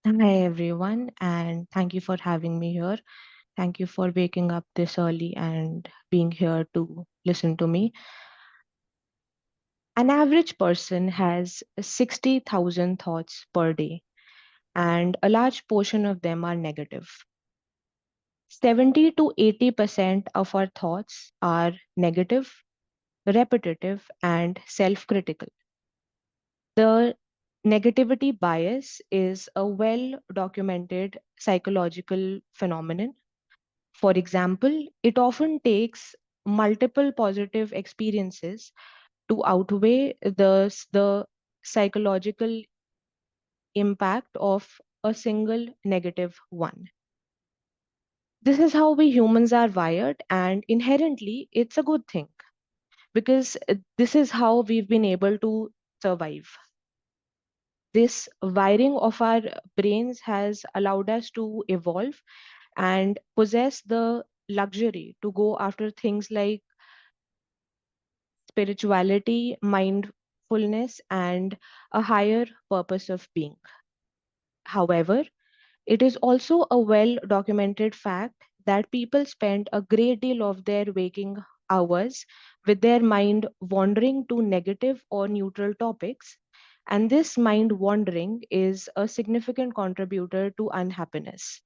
Hi, everyone, and thank you for having me here. Thank you for waking up this early and being here to listen to me. An average person has 60,000 thoughts per day, and a large portion of them are negative. 70 to 80% of our thoughts are negative, repetitive, and self critical. The negativity bias is a well documented psychological phenomenon. For example, it often takes multiple positive experiences to outweigh the psychological impact of a single negative one. This is how we humans are wired, and inherently, it's a good thing because this is how we've been able to survive. This wiring of our brains has allowed us to evolve and possess the luxury to go after things like spirituality, mindfulness, and a higher purpose of being. However, it is also a well documented fact that people spend a great deal of their waking hours with their mind wandering to negative or neutral topics. And this mind wandering is a significant contributor to unhappiness.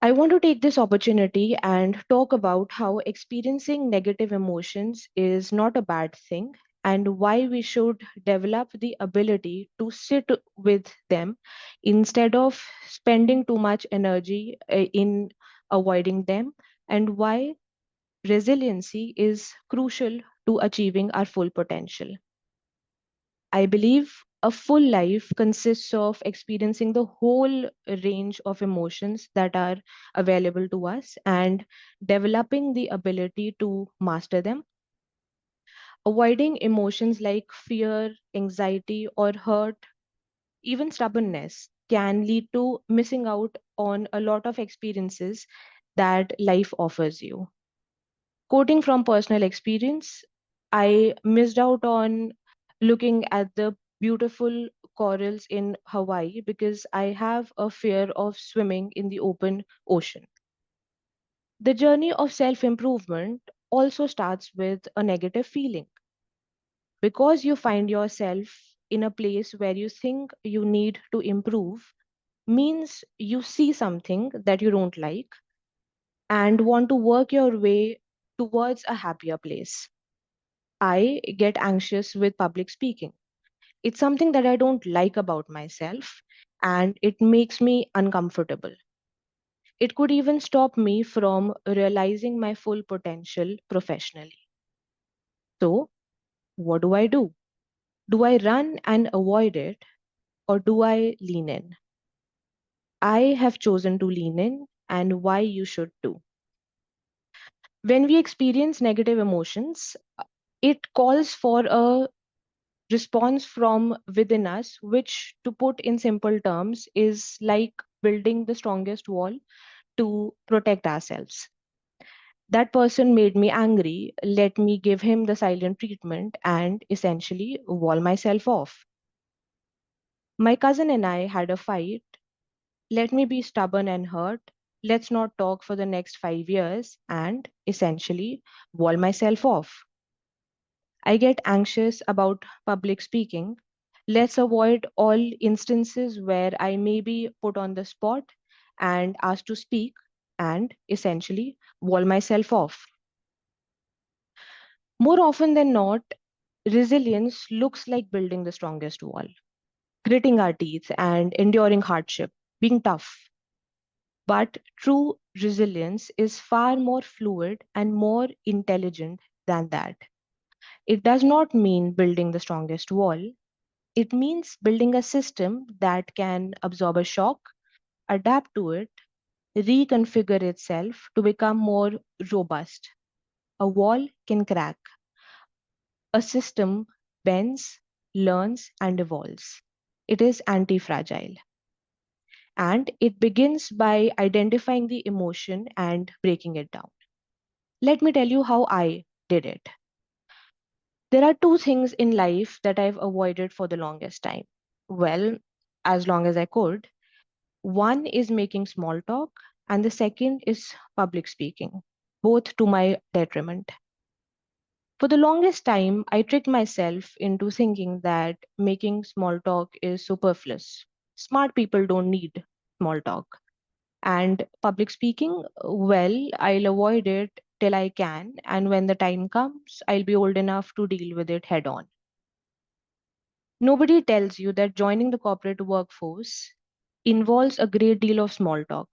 I want to take this opportunity and talk about how experiencing negative emotions is not a bad thing and why we should develop the ability to sit with them instead of spending too much energy in avoiding them, and why resiliency is crucial to achieving our full potential. I believe a full life consists of experiencing the whole range of emotions that are available to us and developing the ability to master them. Avoiding emotions like fear, anxiety, or hurt, even stubbornness, can lead to missing out on a lot of experiences that life offers you. Quoting from personal experience, I missed out on looking at the beautiful corals in Hawaii because I have a fear of swimming in the open ocean. The journey of self improvement also starts with a negative feeling because you find yourself in a place where you think you need to improve means you see something that you don't like and want to work your way towards a happier place. I get anxious with public speaking. It's something that I don't like about myself and it makes me uncomfortable. It could even stop me from realizing my full potential professionally. So, what do I do? Do I run and avoid it or do I lean in? I have chosen to lean in, and why you should too. When we experience negative emotions, it calls for a response from within us, which, to put in simple terms, is like building the strongest wall to protect ourselves. That person made me angry. Let me give him the silent treatment and essentially wall myself off. My cousin and I had a fight. Let me be stubborn and hurt. Let's not talk for the next 5 years and essentially wall myself off. I get anxious about public speaking. Let's avoid all instances where I may be put on the spot and asked to speak and essentially wall myself off. More often than not, resilience looks like building the strongest wall, gritting our teeth and enduring hardship, being tough. But true resilience is far more fluid and more intelligent than that. It does not mean building the strongest wall. It means building a system that can absorb a shock, adapt to it, reconfigure itself to become more robust. A wall can crack, a system bends, learns, and evolves. It is antifragile. And it begins by identifying the emotion and breaking it down. Let me tell you how I did it. There are two things in life that I've avoided for the longest time. Well, as long as I could. One is making small talk, and the second is public speaking, both to my detriment. For the longest time, I tricked myself into thinking that making small talk is superfluous. Smart people don't need small talk. And public speaking, well, I'll avoid it till I can, and when the time comes, I'll be old enough to deal with it head on. Nobody tells you that joining the corporate workforce involves a great deal of small talk.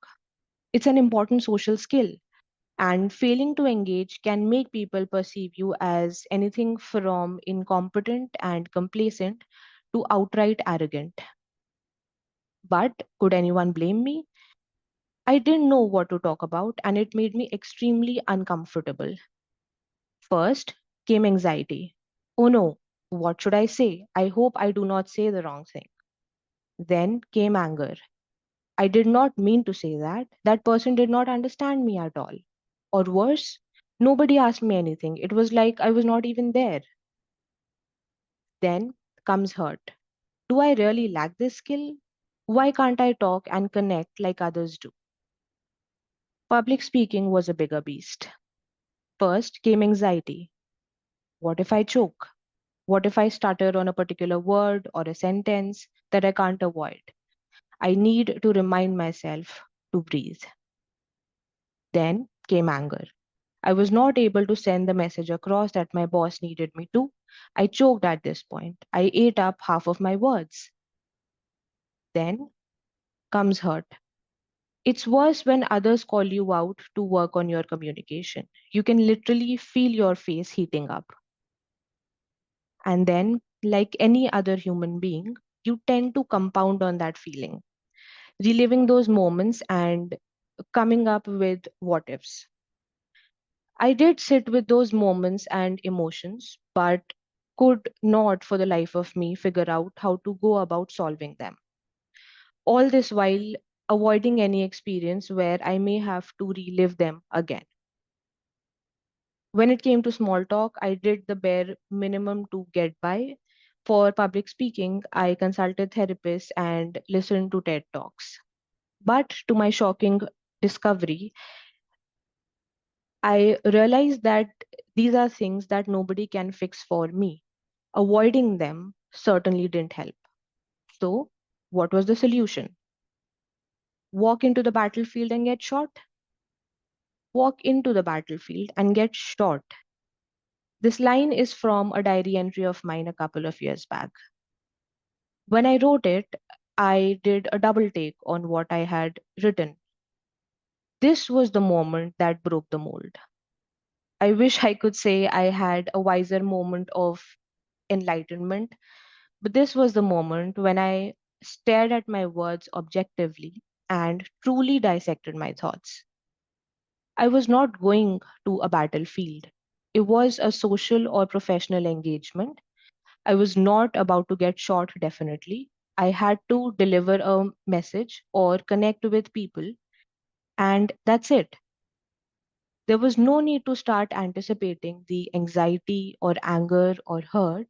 It's an important social skill, and failing to engage can make people perceive you as anything from incompetent and complacent to outright arrogant. But could anyone blame me? I didn't know what to talk about, and it made me extremely uncomfortable. First came anxiety. Oh no, what should I say? I hope I do not say the wrong thing. Then came anger. I did not mean to say that. That person did not understand me at all. Or worse, nobody asked me anything. It was like I was not even there. Then comes hurt. Do I really lack this skill? Why can't I talk and connect like others do? Public speaking was a bigger beast. First came anxiety. What if I choke? What if I stutter on a particular word or a sentence that I can't avoid? I need to remind myself to breathe. Then came anger. I was not able to send the message across that my boss needed me to. I choked at this point. I ate up half of my words. Then comes hurt. It's worse when others call you out to work on your communication. You can literally feel your face heating up. And then, like any other human being, you tend to compound on that feeling, reliving those moments and coming up with what ifs. I did sit with those moments and emotions, but could not for the life of me figure out how to go about solving them. All this while avoiding any experience where I may have to relive them again. When it came to small talk, I did the bare minimum to get by. For public speaking, I consulted therapists and listened to TED Talks. But to my shocking discovery, I realized that these are things that nobody can fix for me. Avoiding them certainly didn't help. So, what was the solution? Walk into the battlefield and get shot? Walk into the battlefield and get shot. This line is from a diary entry of mine a couple of years back. When I wrote it, I did a double take on what I had written. This was the moment that broke the mold. I wish I could say I had a wiser moment of enlightenment, but this was the moment when I stared at my words objectively and truly dissected my thoughts. I was not going to a battlefield. It was a social or professional engagement. I was not about to get shot, definitely. I had to deliver a message or connect with people, and that's it. There was no need to start anticipating the anxiety or anger or hurt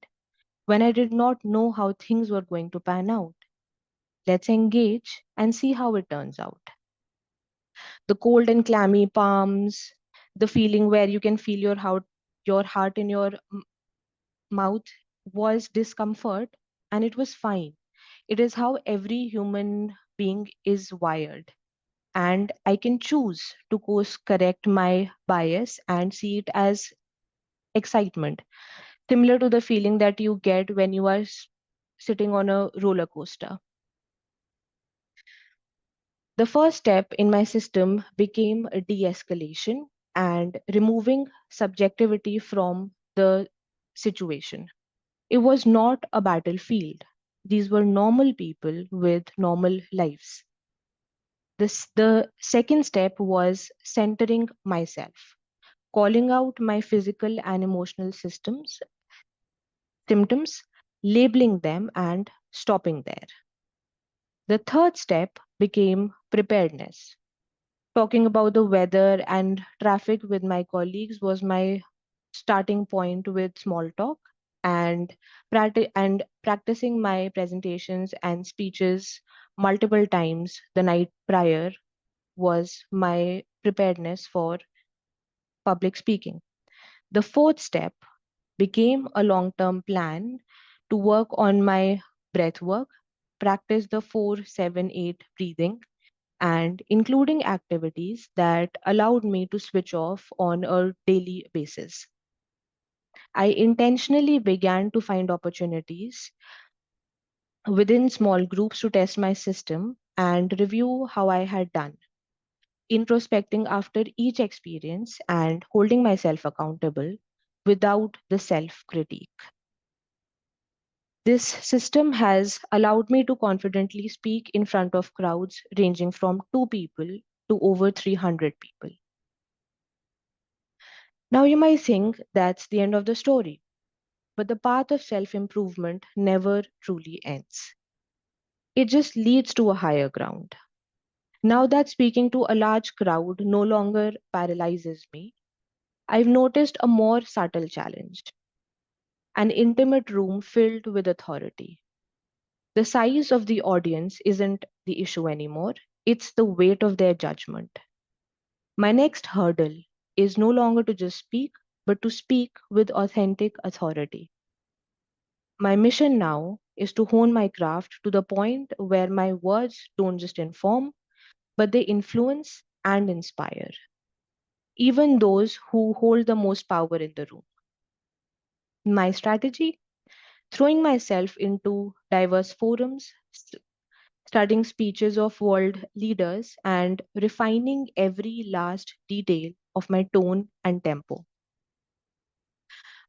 when I did not know how things were going to pan out. Let's engage and see how it turns out. The cold and clammy palms, the feeling where you can feel your heart in your mouth was discomfort, and it was fine. It is how every human being is wired. And I can choose to course correct my bias and see it as excitement, similar to the feeling that you get when you are sitting on a roller coaster. The first step in my system became a de-escalation and removing subjectivity from the situation. It was not a battlefield. These were normal people with normal lives. The second step was centering myself, calling out my physical and emotional symptoms, labeling them, and stopping there. The third step became preparedness. Talking about the weather and traffic with my colleagues was my starting point with small talk. and practicing my presentations and speeches multiple times the night prior was my preparedness for public speaking. The fourth step became a long term plan to work on my breath work, practice the 4-7-8 breathing, and including activities that allowed me to switch off on a daily basis. I intentionally began to find opportunities within small groups to test my system and review how I had done, introspecting after each experience and holding myself accountable without the self critique. This system has allowed me to confidently speak in front of crowds ranging from 2 people to over 300 people. Now, you might think that's the end of the story, but the path of self improvement never truly ends. It just leads to a higher ground. Now that speaking to a large crowd no longer paralyzes me, I've noticed a more subtle challenge: an intimate room filled with authority. The size of the audience isn't the issue anymore, it's the weight of their judgment. My next hurdle is no longer to just speak, but to speak with authentic authority. My mission now is to hone my craft to the point where my words don't just inform, but they influence and inspire, even those who hold the most power in the room. My strategy: throwing myself into diverse forums, studying speeches of world leaders, and refining every last detail of my tone and tempo.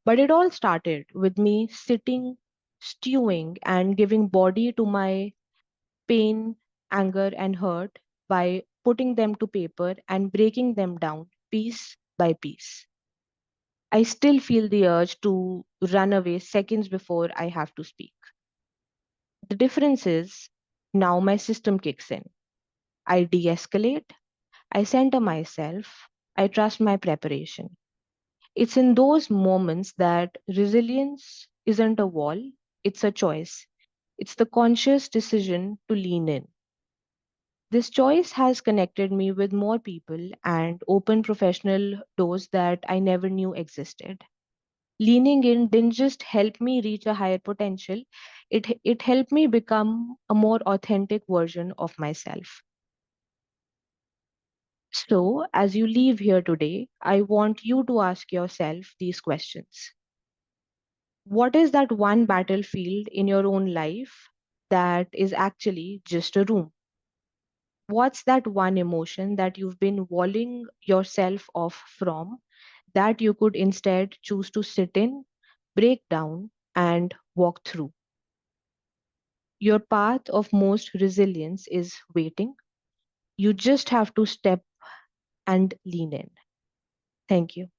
But it all started with me sitting, stewing, and giving body to my pain, anger, and hurt by putting them to paper and breaking them down piece by piece. I still feel the urge to run away seconds before I have to speak. The difference is now my system kicks in. I de escalate, I center myself, I trust my preparation. It's in those moments that resilience isn't a wall, it's a choice. It's the conscious decision to lean in. This choice has connected me with more people and opened professional doors that I never knew existed. Leaning in didn't just help me reach a higher potential, it helped me become a more authentic version of myself. So, as you leave here today, I want you to ask yourself these questions. What is that one battlefield in your own life that is actually just a room? What's that one emotion that you've been walling yourself off from that you could instead choose to sit in, break down, and walk through? Your path of most resilience is waiting. You just have to step and lean in. Thank you.